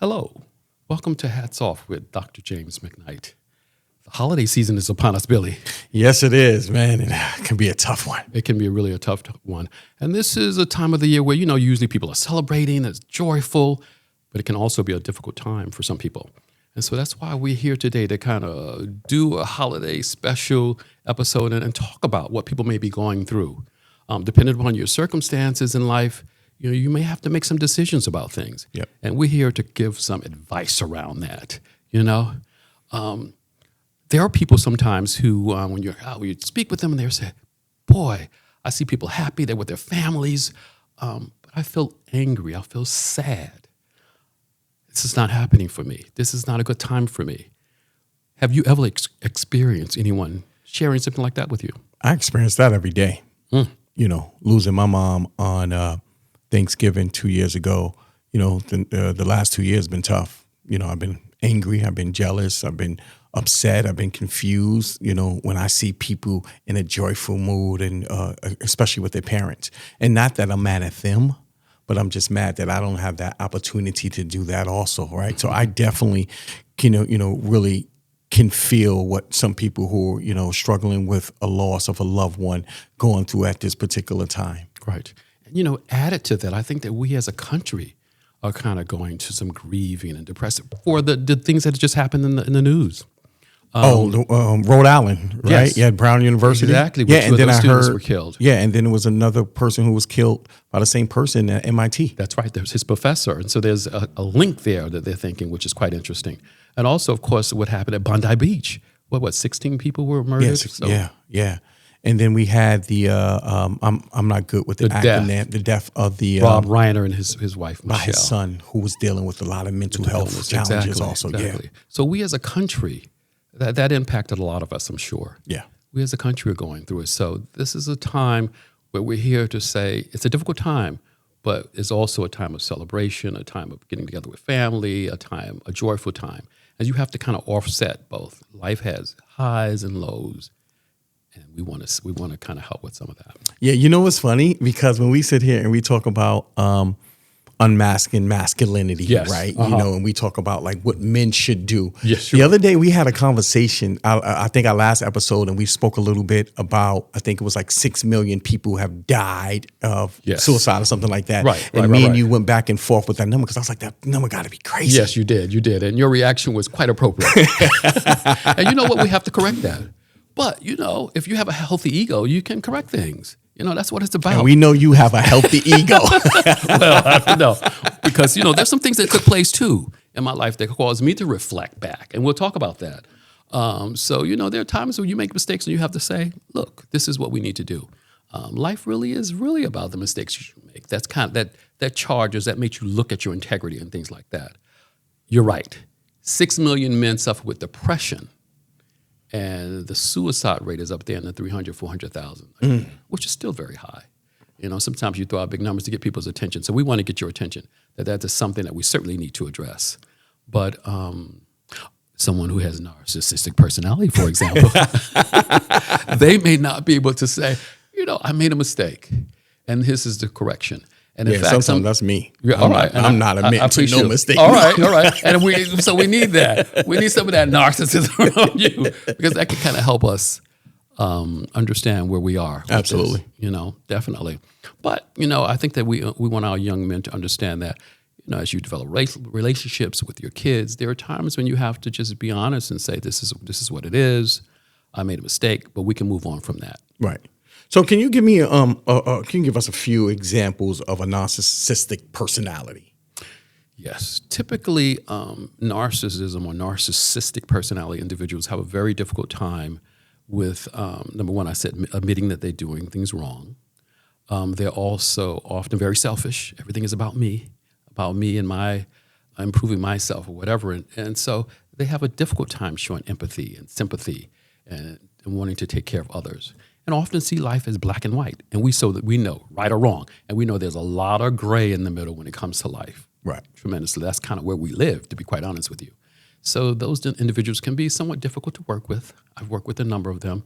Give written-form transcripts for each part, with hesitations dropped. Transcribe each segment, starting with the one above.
Hello. Welcome to Hats Off with Dr. James McKnight. The holiday season is upon us, Billy. Yes, it is, man. It can be a tough one. It can be really a tough one. And this is a time of the year where, usually people are celebrating, it's joyful, but it can also be a difficult time for some people. And so that's why we're here today to kind of do a holiday special episode and talk about what people may be going through. Depending upon your circumstances in life, you may have to make some decisions about things. Yep. And we're here to give some advice around that, There are people sometimes who, when you speak with them and they say, boy, I see people happy, they're with their families, but I feel angry, I feel sad. This is not happening for me. This is not a good time for me. Have you ever experienced anyone sharing something like that with you? I experience that every day. Losing my mom on Thanksgiving 2 years ago. The last 2 years have been tough. I've been angry, I've been jealous, I've been upset, I've been confused, when I see people in a joyful mood and especially with their parents. And not that I'm mad at them, but I'm just mad that I don't have that opportunity to do that also, right? So I definitely, really can feel what some people who are, struggling with a loss of a loved one going through at this particular time. Right. And, added to that, I think that we as a country are kind of going to some grieving and depressive for the things that just happened in the news. Rhode Island, right? Yes. Yeah, Brown University. Exactly. And then those students were killed. Yeah, and then there was another person who was killed by the same person at MIT. That's right. There's his professor. And so there's a link there that they're thinking, which is quite interesting. And also, of course, what happened at Bondi Beach. 16 people were murdered? Yeah. And then we had the, I'm not good with the acronym, the death of the... Rob Reiner and his wife, Michelle. By his son, who was dealing with a lot of mental health challenges also. Exactly. Yeah. So we as a country, that impacted a lot of us, I'm sure. Yeah. We as a country are going through it. So this is a time where we're here to say it's a difficult time, but it's also a time of celebration, a time of getting together with family, a joyful time. And you have to kind of offset both. Life has highs and lows, and we want to kind of help with some of that. Yeah, what's funny? Because when we sit here and we talk about unmasking masculinity, yes. Right? Uh-huh. And we talk about like what men should do. Yes, sure. The other day we had a conversation, I think our last episode, and we spoke a little bit about, I think it was like 6 million people have died of suicide or something like that. Right. And me and you went back and forth with that number because I was like, that number got to be crazy. Yes, you did. And your reaction was quite appropriate. And you know what? We have to correct that. But, if you have a healthy ego, you can correct things. That's what it's about. And we know you have a healthy ego. Well, no, because, there's some things that took place, too, in my life that caused me to reflect back. And we'll talk about that. So, there are times when you make mistakes and you have to say, look, this is what we need to do. Life really is about the mistakes you make. That's kind of that charges, that makes you look at your integrity and things like that. You're right. 6 million men suffer with depression. And the suicide rate is up there in the 300, 400,000, which is still very high. Sometimes you throw out big numbers to get people's attention. So we want to get your attention. That is something that we certainly need to address. But someone who has narcissistic personality, for example, they may not be able to say, I made a mistake, and this is the correction. And in fact, sometimes that's me. Yeah, all right. I'm not admitting to no mistake. All right. And we need that. We need some of that narcissism around you because that can kind of help us understand where we are. Absolutely. Definitely. But, I think that we want our young men to understand that, as you develop relationships with your kids, there are times when you have to just be honest and say, this is what it is. I made a mistake, but we can move on from that. Right. So can you give me can you give us a few examples of a narcissistic personality? Yes. Typically, narcissism or narcissistic personality individuals have a very difficult time with, number one, I said, admitting that they're doing things wrong. They're also often very selfish. Everything is about me and my improving myself or whatever. And so they have a difficult time showing empathy and sympathy and wanting to take care of others. And often see life as black and white. And we know right or wrong. And we know there's a lot of gray in the middle when it comes to life. Right. Tremendously. That's kind of where we live, to be quite honest with you. So those individuals can be somewhat difficult to work with. I've worked with a number of them,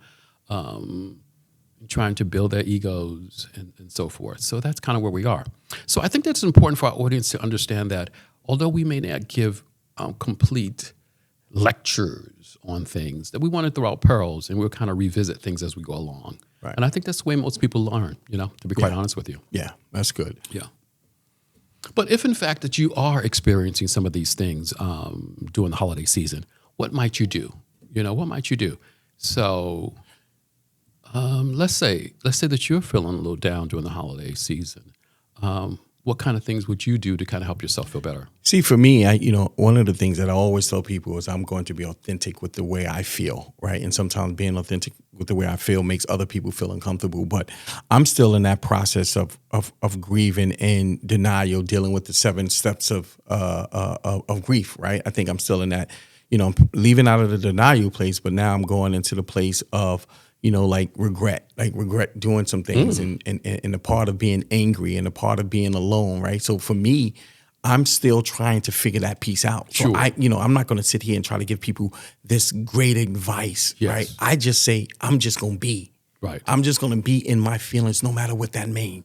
trying to build their egos and so forth. So that's kind of where we are. So I think that's important for our audience to understand that although we may not give complete lectures on things, that we want to throw out pearls and we'll kind of revisit things as we go along. Right. And I think that's the way most people learn, to be quite honest with you. Yeah, that's good. Yeah. But if in fact that you are experiencing some of these things during the holiday season, what might you do? What might you do? So let's say that you're feeling a little down during the holiday season. What kind of things would you do to kind of help yourself feel better? See, for me, one of the things that I always tell people is I'm going to be authentic with the way I feel, right? And sometimes being authentic with the way I feel makes other people feel uncomfortable. But I'm still in that process of grieving and denial, dealing with the 7 steps of grief, right? I think I'm still in that, I'm leaving out of the denial place, but now I'm going into the place of regret doing some things and the part of being angry and the part of being alone, right? So for me, I'm still trying to figure that piece out. So Sure. I'm not going to sit here and try to give people this great advice, Yes. right? I just say, I'm just going to be. Right. I'm just going to be in my feelings no matter what that means.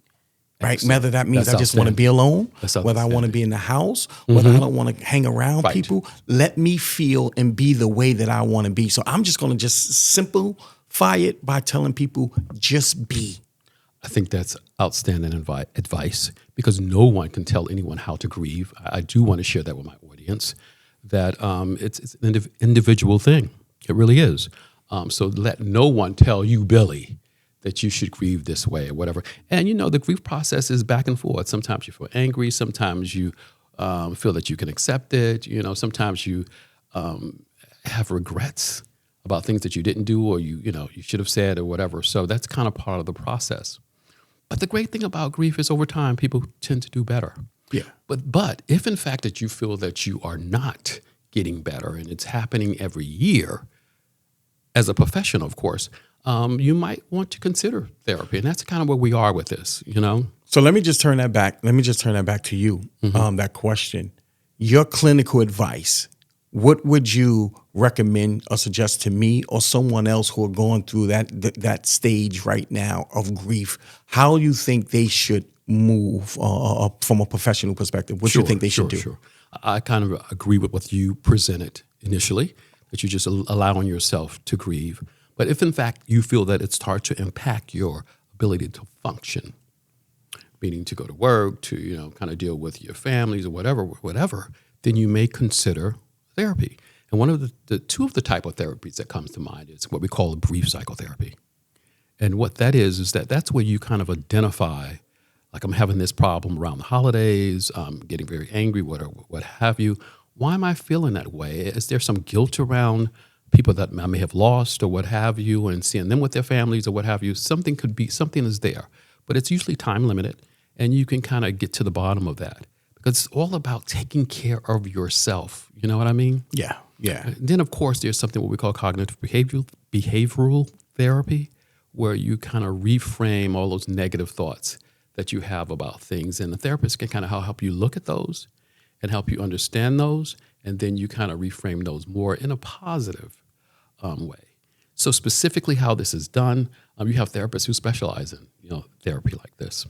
Right. Excellent. Whether that means That's I just want to be alone, That's whether I want to outstanding. be in the house, whether I don't want to hang around Right. people, let me feel and be the way that I want to be. So I'm just going to just simplify it by telling people just be. I think that's outstanding advice because no one can tell anyone how to grieve. I do want to share that with my audience, that it's an individual thing. It really is. So let no one tell you, Billy, that you should grieve this way or whatever. And, the grief process is back and forth. Sometimes you feel angry. Sometimes you feel that you can accept it. Sometimes you have regrets about things that you didn't do or you should have said or whatever. So that's kind of part of the process. But the great thing about grief is over time, people tend to do better. Yeah. But if in fact that you feel that you are not getting better and it's happening every year, as a professional, of course, you might want to consider therapy. And that's kind of where we are with this, So let me just turn that back. Let me just turn that back to you. That question, your clinical advice. What would you recommend or suggest to me or someone else who are going through that stage right now of grief? How you think they should move from a professional perspective? What do you think they should do? Sure. I kind of agree with what you presented initially, that you just allowing yourself to grieve. But if in fact you feel that it starts to impact your ability to function, meaning to go to work, to kind of deal with your families or whatever, then you may consider therapy. And one of the two of the type of therapies that comes to mind is what we call a brief psychotherapy. And what that is that's where you kind of identify, like I'm having this problem around the holidays, I'm getting very angry, what have you. Why am I feeling that way? Is there some guilt around people that I may have lost or what have you, and seeing them with their families or what have you? Something is there, but it's usually time limited, and you can kind of get to the bottom of that. It's all about taking care of yourself. You know what I mean? Yeah. And then, of course, there's something what we call cognitive behavioral therapy, where you kind of reframe all those negative thoughts that you have about things. And the therapist can kind of help you look at those and help you understand those. And then you kind of reframe those more in a positive way. So specifically how this is done, you have therapists who specialize in, therapy like this.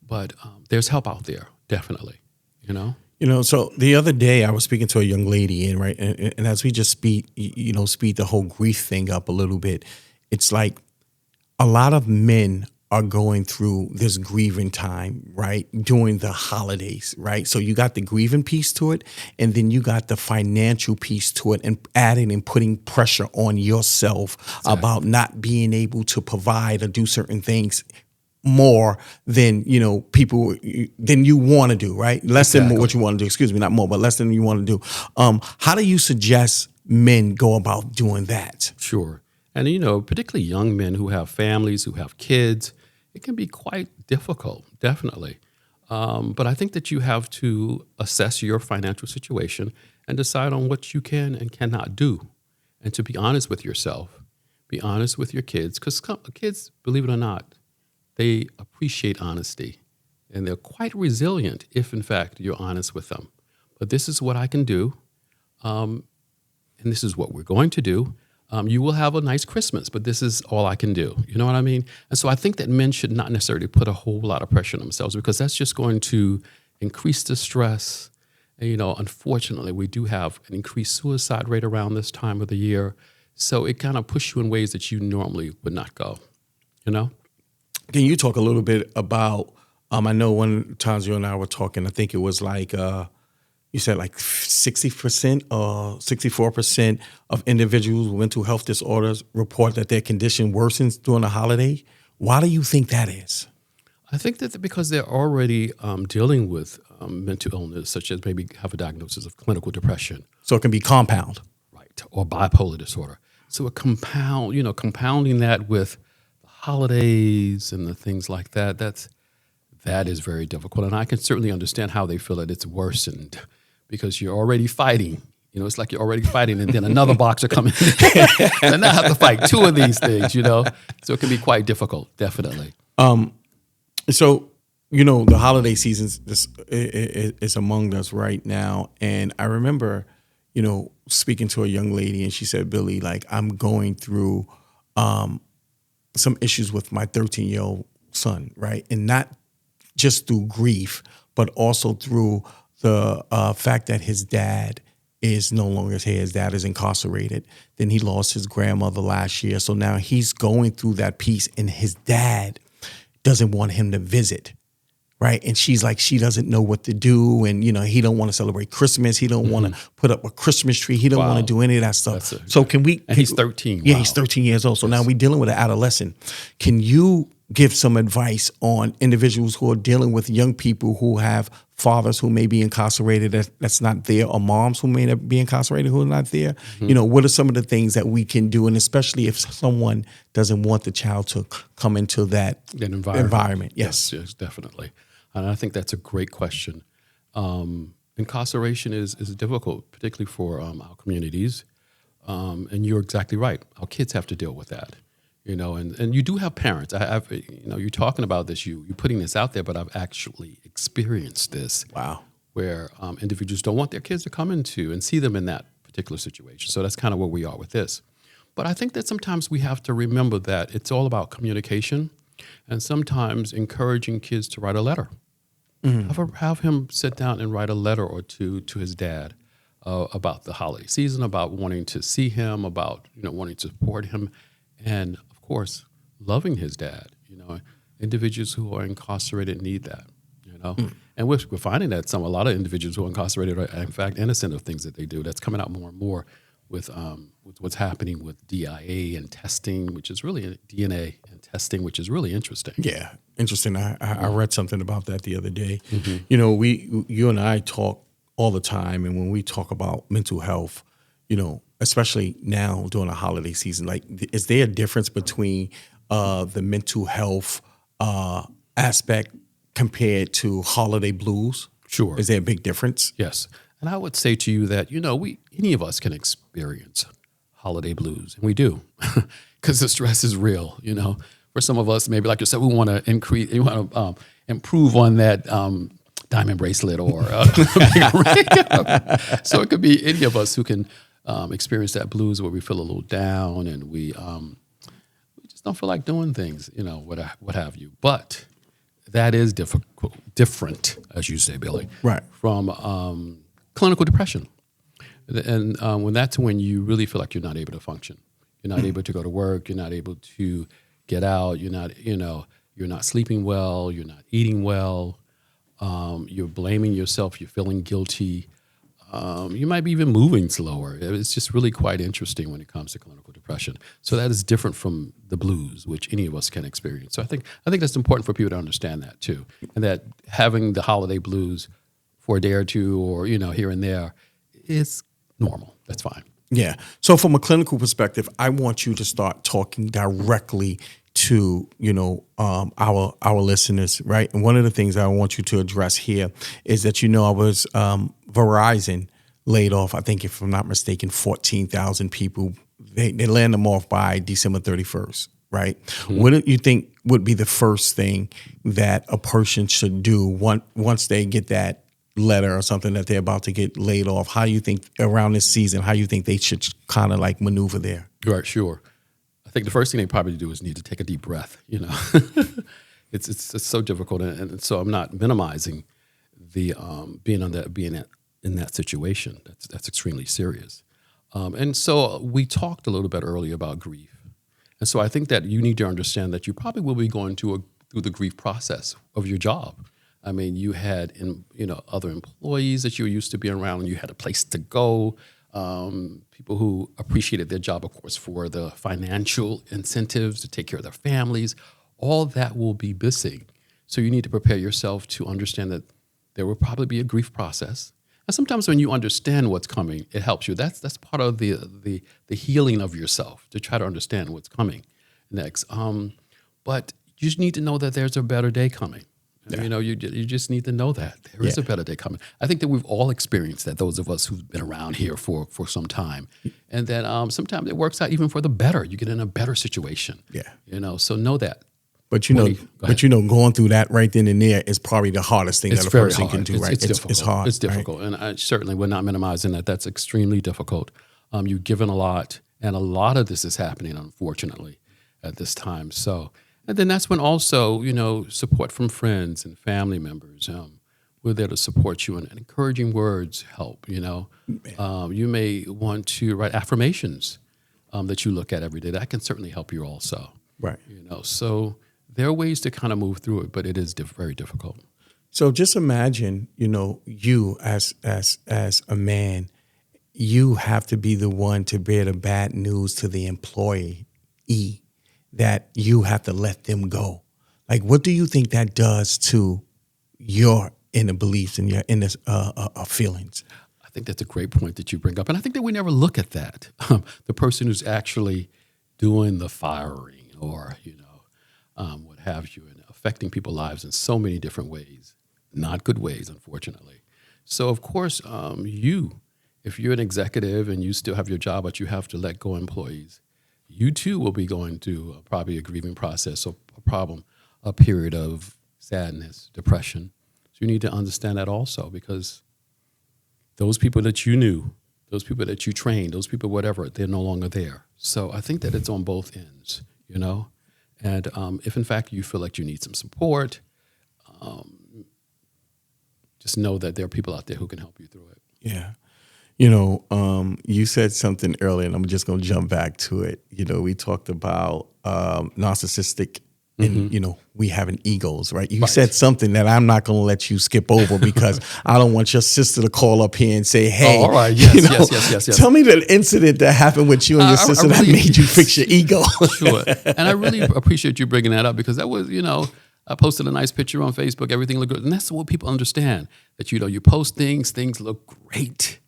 But there's help out there, definitely. So the other day I was speaking to a young lady, and as we just speed the whole grief thing up a little bit, it's like a lot of men are going through this grieving time, right, during the holidays, right? So you got the grieving piece to it, and then you got the financial piece to it, and adding and putting pressure on yourself about not being able to provide or do certain things more than people than you want to do, right? Less than what you want to do. Excuse me, not more, but less than you want to do. How do you suggest men go about doing that? Sure. And particularly young men who have families, who have kids, it can be quite difficult, definitely. But I think that you have to assess your financial situation and decide on what you can and cannot do, and to be honest with yourself, be honest with your kids, because kids, believe it or not, they appreciate honesty, and they're quite resilient if, in fact, you're honest with them. But this is what I can do, and this is what we're going to do. You will have a nice Christmas, but this is all I can do. You know what I mean? And so I think that men should not necessarily put a whole lot of pressure on themselves, because that's just going to increase the stress And, unfortunately, we do have an increased suicide rate around this time of the year. So it kind of pushes you in ways that you normally would not go, Can you talk a little bit about, I know one times you and I were talking, I think it was like, you said like 60% or 64% of individuals with mental health disorders report that their condition worsens during the holiday. Why do you think that is? I think that because they're already dealing with mental illness, such as maybe have a diagnosis of clinical depression. So it can be compound. Right, or bipolar disorder. So compounding that with the holidays and the things like that, that is very difficult. And I can certainly understand how they feel that it's worsened because you're already fighting. It's like you're already fighting and then another boxer coming in and now have to fight two of these things, So it can be quite difficult, definitely. So, the holiday season is among us right now. And I remember, speaking to a young lady and she said, Billy, like I'm going through some issues with my 13-year-old son, right? And not just through grief, but also through the fact that his dad is no longer here. His dad is incarcerated. Then he lost his grandmother last year. So now he's going through that piece and his dad doesn't want him to visit, right? And she's like, she doesn't know what to do. And, he don't want to celebrate Christmas. He don't want to put up a Christmas tree. He don't want to do any of that stuff. So can we? And he's 13. Yeah, he's 13 years old. So now we're dealing with an adolescent. Can you give some advice on individuals who are dealing with young people who have fathers who may be incarcerated that's not there, or moms who may be incarcerated who are not there? What are some of the things that we can do? And especially if someone doesn't want the child to come into that environment. Yes, definitely. And I think that's a great question. Incarceration is difficult, particularly for our communities. And you're exactly right. Our kids have to deal with that. And you do have parents. I've you're talking about this, you're putting this out there, but I've actually experienced this. Wow. Where individuals don't want their kids to come into and see them in that particular situation. So that's kind of where we are with this. But I think that sometimes we have to remember that it's all about communication and sometimes encouraging kids to write a letter. Mm-hmm. Have him sit down and write a letter or two to his dad about the holiday season, about wanting to see him, about wanting to support him, and of course, loving his dad. Individuals who are incarcerated need that. And we're finding that a lot of individuals who are incarcerated are in fact innocent of things that they do. That's coming out more and more with what's happening with DIA and testing, which is really DNA and testing, which is really interesting. Yeah, interesting. I read something about that the other day. Mm-hmm. You and I talk all the time, and when we talk about mental health, especially now during the holiday season, like, is there a difference between the mental health aspect compared to holiday blues? Sure. Is there a big difference? Yes. And I would say to you that, any of us can experience holiday blues, and we do, because the stress is real. For some of us, maybe like you said, we want to improve on that diamond bracelet or a big ring. So it could be any of us who can experience that blues where we feel a little down and we just don't feel like doing things, what have you. But that is different, as you say, Billy, right, from clinical depression. And when you really feel like you're not able to function, you're not able to go to work, you're not able to get out, you're not sleeping well, you're not eating well, you're blaming yourself, you're feeling guilty. You might be even moving slower. It's just really quite interesting when it comes to clinical depression. So that is different from the blues, which any of us can experience. So I think that's important for people to understand that too, and that having the holiday blues for a day or two, or here and there, is normal. That's fine. Yeah. So from a clinical perspective, I want you to start talking directly to our listeners, right? And one of the things I want you to address here is that I was Verizon laid off, I think if I'm not mistaken, 14,000 people. They land them off by December 31st, right? Mm-hmm. What do you think would be the first thing that a person should do once they get that letter or something that they're about to get laid off? How do you think around this season, how you think they should kind of like maneuver there? Right, sure. I think the first thing they probably do is need to take a deep breath. It's so difficult, and so I'm not minimizing the being in that situation. That's extremely serious. And so we talked a little bit earlier about grief. And so I think that you need to understand that you probably will be going through the grief process of your job. I mean, you had other employees that you were used to being around, and you had a place to go. People who appreciated their job, of course, for the financial incentives to take care of their families. All that will be missing. So you need to prepare yourself to understand that there will probably be a grief process. And sometimes when you understand what's coming, it helps you. That's part of the healing of yourself, to try to understand what's coming next. But you just need to know that there's a better day coming. Yeah. You just need to know that there is a better day coming. I think that we've all experienced that, those of us who've been around here for some time. And then sometimes it works out even for the better. You get in a better situation. Yeah. So know that. But going through that right then and there is probably the hardest thing that a person can do, right? It's difficult. It's hard. It's difficult. Right? And certainly we're not minimizing that. That's extremely difficult. You've given a lot, and a lot of this is happening, unfortunately, at this time. So, and then that's when also, support from friends and family members. We're there to support you, and encouraging words help, You may want to write affirmations that you look at every day. That can certainly help you also. Right. So there are ways to kind of move through it, but it is very difficult. So just imagine, you as a man, you have to be the one to bear the bad news to the employee that you have to let them go. Like, what do you think that does to your inner beliefs and your inner feelings? I think that's a great point that you bring up. And I think that we never look at that. The person who's actually doing the firing or, what have you, and affecting people's lives in so many different ways, not good ways, unfortunately. So, of course, if you're an executive and you still have your job, but you have to let go employees, you too will be going through probably a grieving process or a period of sadness, depression. So you need to understand that also, because those people that you knew, those people that you trained, those people, whatever, they're no longer there. So I think that it's on both ends, And if, in fact, you feel like you need some support, just know that there are people out there who can help you through it. Yeah. You said something earlier, and I'm just going to jump back to it. We talked about narcissistic and, we having egos, right? You said something that I'm not going to let you skip over because I don't want your sister to call up here and say, hey, all right. Yes. Tell me the incident that happened with you and your sister that made you fix your ego. Sure. And I really appreciate you bringing that up, because that was, I posted a nice picture on Facebook. Everything looked good. And that's what people understand, that, you post things look great,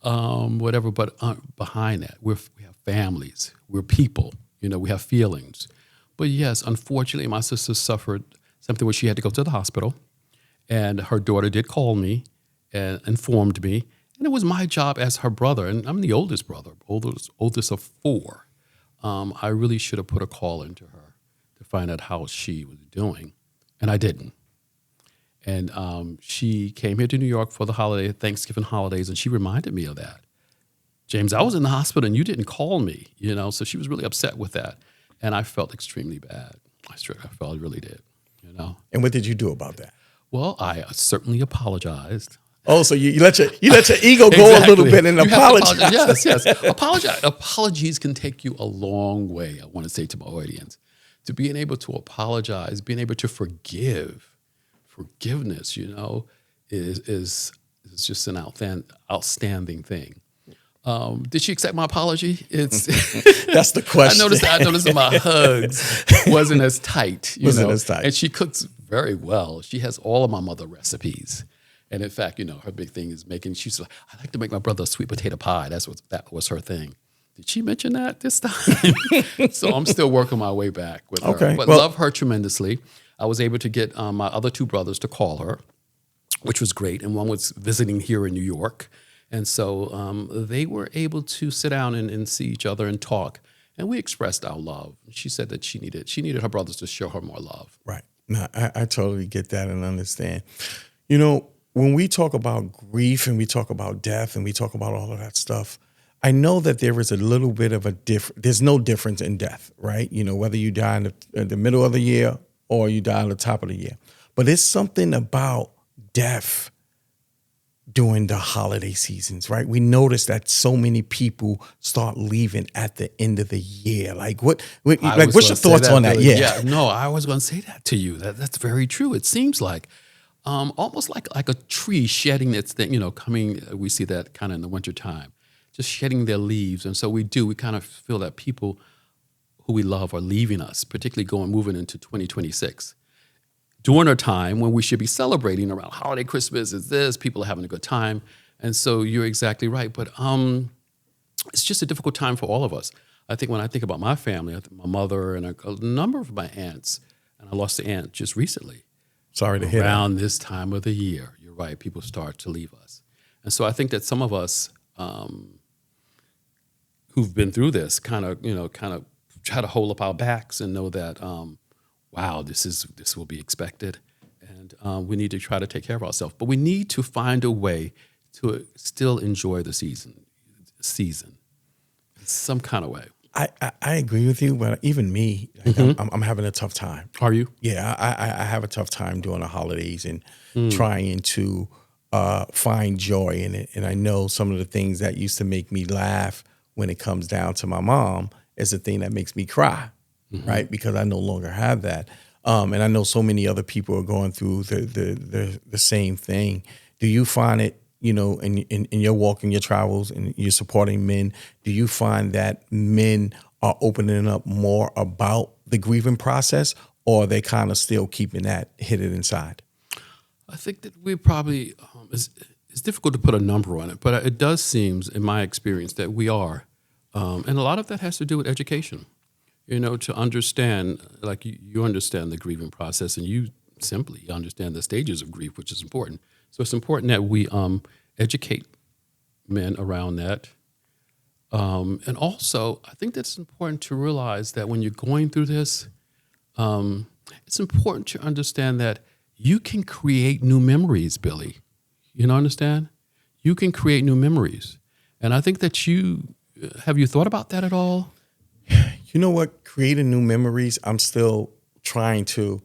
whatever. But behind that, we have families. We're people. We have feelings. But yes, unfortunately, my sister suffered something where she had to go to the hospital. And her daughter did call me and informed me. And it was my job as her brother. And I'm the oldest brother, oldest of four. I really should have put a call into her to find out how she was doing. And I didn't. And she came here to New York for the Thanksgiving holidays, and she reminded me of that. James, I was in the hospital and you didn't call me, so she was really upset with that. And I felt extremely bad. I really did, And what did you do about that? Well, I certainly apologized. Oh, so you let your ego go a little bit and apologize. Yes. Apologies can take you a long way, I want to say to my audience. To being able to apologize, being able to forgive. Forgiveness, is just an outstanding thing. Did she accept my apology? That's the question. I noticed that my hugs wasn't as tight. As tight. And she cooks very well. She has all of my mother recipes. And in fact, her big thing is she's like, I like to make my brother a sweet potato pie. That was her thing. Did she mention that this time? So I'm still working my way back with her. Okay. But love her tremendously. I was able to get my other two brothers to call her, which was great. And one was visiting here in New York. And so they were able to sit down and see each other and talk. And we expressed our love. She said that she needed her brothers to show her more love. Right. No, I totally get that and understand. When we talk about grief and we talk about death and we talk about all of that stuff, I know that there is a little bit of there's no difference in death, right? Whether you die in the middle of the year or you die on the top of the year. But it's something about death during the holiday seasons, right? We notice that so many people start leaving at the end of the year. Like what's your thoughts on that? Billy. Yeah. No, I was going to say that to you. That's very true. It seems like almost like a tree shedding its thing, coming. We see that kind of in the wintertime, just shedding their leaves. And so we kind of feel that people who we love are leaving us, particularly moving into 2026. During a time when we should be celebrating around holiday, Christmas is this, people are having a good time. And so you're exactly right. But it's just a difficult time for all of us. I think when I think about my family, I think my mother and a number of my aunts, and I lost an aunt just recently. Sorry to hear that. Around this time of the year, you're right, people start to leave us. And so I think that some of us who've been through this kind of try to hold up our backs and know that, wow, this will be expected. And we need to try to take care of ourselves. But we need to find a way to still enjoy the season in some kind of way. I agree with you, but even me, like, I'm having a tough time. Are you? Yeah, I have a tough time during the holidays and trying to find joy in it. And I know some of the things that used to make me laugh when it comes down to my mom is the thing that makes me cry, right? Because I no longer have that. And I know so many other people are going through the same thing. Do you find it, in your walk and your travels and you're supporting men, do you find that men are opening up more about the grieving process, or are they kind of still keeping that hidden inside? I think that we probably, it's difficult to put a number on it, but it does seem, in my experience, that we are. And a lot of that has to do with education, to understand, like you understand the grieving process and you simply understand the stages of grief, which is important. So it's important that we educate men around that. And also, I think that's important to realize that when you're going through this, it's important to understand that you can create new memories, Billy. Understand? You can create new memories. And I think that have you thought about that at all? You know what? Creating new memories, I'm still trying to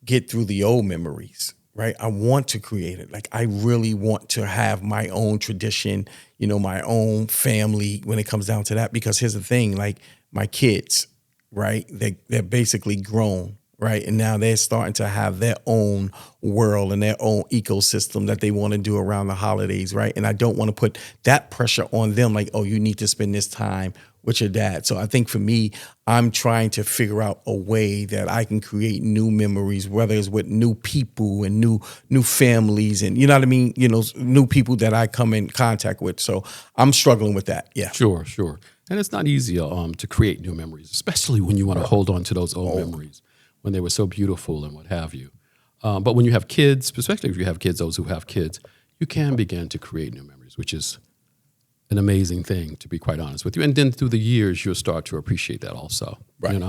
get through the old memories, right? I want to create it. Like, I really want to have my own tradition, my own family when it comes down to that. Because here's the thing, like my kids, right? They're basically grown, right? And now they're starting to have their own world and their own ecosystem that they want to do around the holidays, right? And I don't want to put that pressure on them, like, oh, you need to spend this time with your dad. So I think for me, I'm trying to figure out a way that I can create new memories, whether it's with new people and new families and, you know what I mean? New people that I come in contact with. So I'm struggling with that. Yeah. Sure. And it's not easy to create new memories, especially when you want to hold on to those old memories when they were so beautiful and what have you. But when you have kids, especially if you have kids, those who have kids, you can begin to create new memories, which is an amazing thing, to be quite honest with you. And then through the years, you'll start to appreciate that also, right.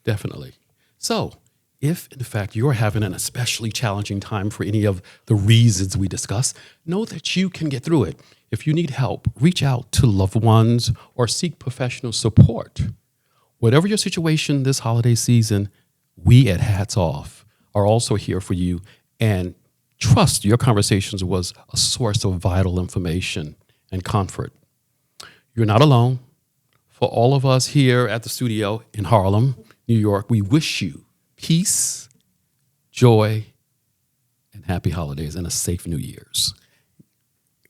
Definitely. So if, in fact, you're having an especially challenging time for any of the reasons we discuss, know that you can get through it. If you need help, reach out to loved ones or seek professional support. Whatever your situation this holiday season, we at Hats Off are also here for you, and trust your conversations was a source of vital information and comfort. You're not alone. For all of us here at the studio in Harlem, New York, we wish you peace, joy, and happy holidays and a safe New Year's.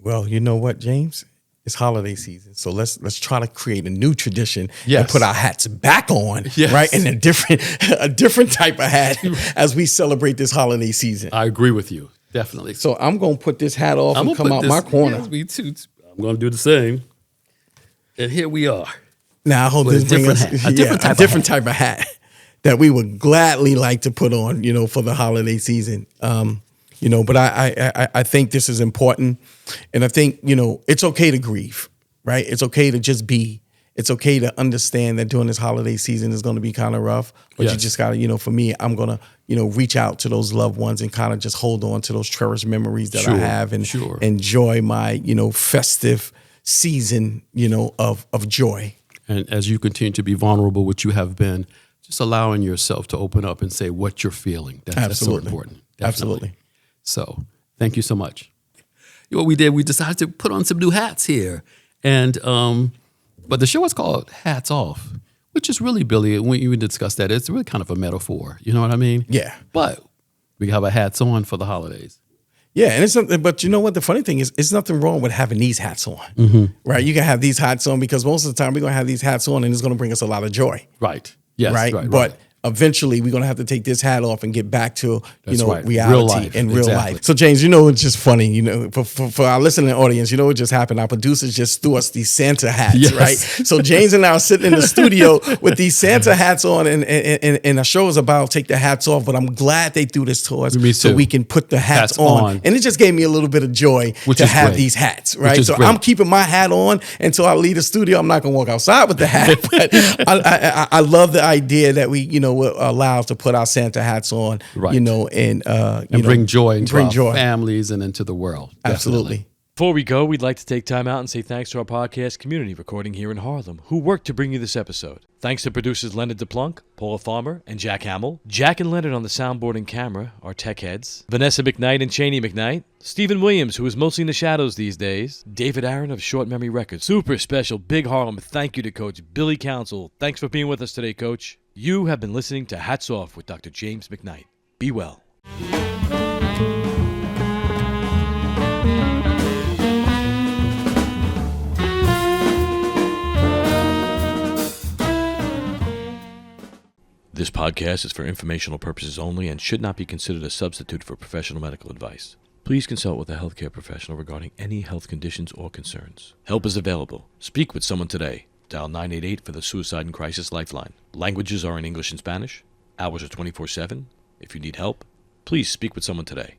Well, you know what, James? It's holiday season, so let's try to create a new tradition and put our hats back on, right? And a different type of hat as we celebrate this holiday season. I agree with you, definitely. So I'm gonna put this hat off and come out my corner. Yes, me too. I'm gonna do the same. And here we are. Now I hope this brings us a different type of hat that we would gladly like to put on, for the holiday season. But I think this is important. And I think, it's okay to grieve, right? It's okay to just be. It's okay to understand that during this holiday season is going to be kind of rough. But you just got to, for me, I'm going to, reach out to those loved ones and kind of just hold on to those cherished memories that I have and enjoy my, festive season, of joy. And as you continue to be vulnerable, which you have been, just allowing yourself to open up and say what you're feeling. That's so important. Definitely. Absolutely. So thank you so much. what we did, we decided to put on some new hats here. And but the show is called Hats Off, which is really, Billy, when you discuss that, it's really kind of a metaphor. You know what I mean? Yeah. But we have our hats on for the holidays. Yeah, and it's something. But you know what? The funny thing is, it's nothing wrong with having these hats on, right? You can have these hats on because most of the time we're gonna have these hats on, and it's gonna bring us a lot of joy, Right. Yes. right? But eventually, we're gonna have to take this hat off and get back to That's right. reality Real life. and real Exactly. life. So, James, it's just funny. For our listening audience, what just happened? Our producers just threw us these Santa hats, Yes. right? So James and I are sitting in the studio with these Santa hats on, and our show is about take the hats off. But I'm glad they threw this to us Me so too. we can put the hats Hats on. on. And it just gave me a little bit of joy Which to is have great. these hats, right? is So great. I'm keeping my hat on until I leave the studio. I'm not gonna walk outside with the hat, but I love the idea that we will allow us to put our Santa hats on, Right. and Bring joy into bring our joy. families and into the world. Absolutely. Definitely. Before we go, we'd like to take time out and say thanks to our podcast community recording here in Harlem, who worked to bring you this episode. Thanks to producers Leonard DePlunk, Paula Farmer, and Jack Hamill. Jack and Leonard on the soundboard and camera, our tech heads. Vanessa McKnight and Cheney McKnight. Stephen Williams, who is mostly in the shadows these days. David Aaron of Short Memory Records. Super special, big Harlem thank you to Coach Billy Council. Thanks for being with us today, Coach. You have been listening to Hats Off with Dr. James McKnight. Be well. This podcast is for informational purposes only and should not be considered a substitute for professional medical advice. Please consult with a healthcare professional regarding any health conditions or concerns. Help is available. Speak with someone today. Dial 988 for the Suicide and Crisis Lifeline. Languages are in English and Spanish. Hours are 24/7. If you need help, please speak with someone today.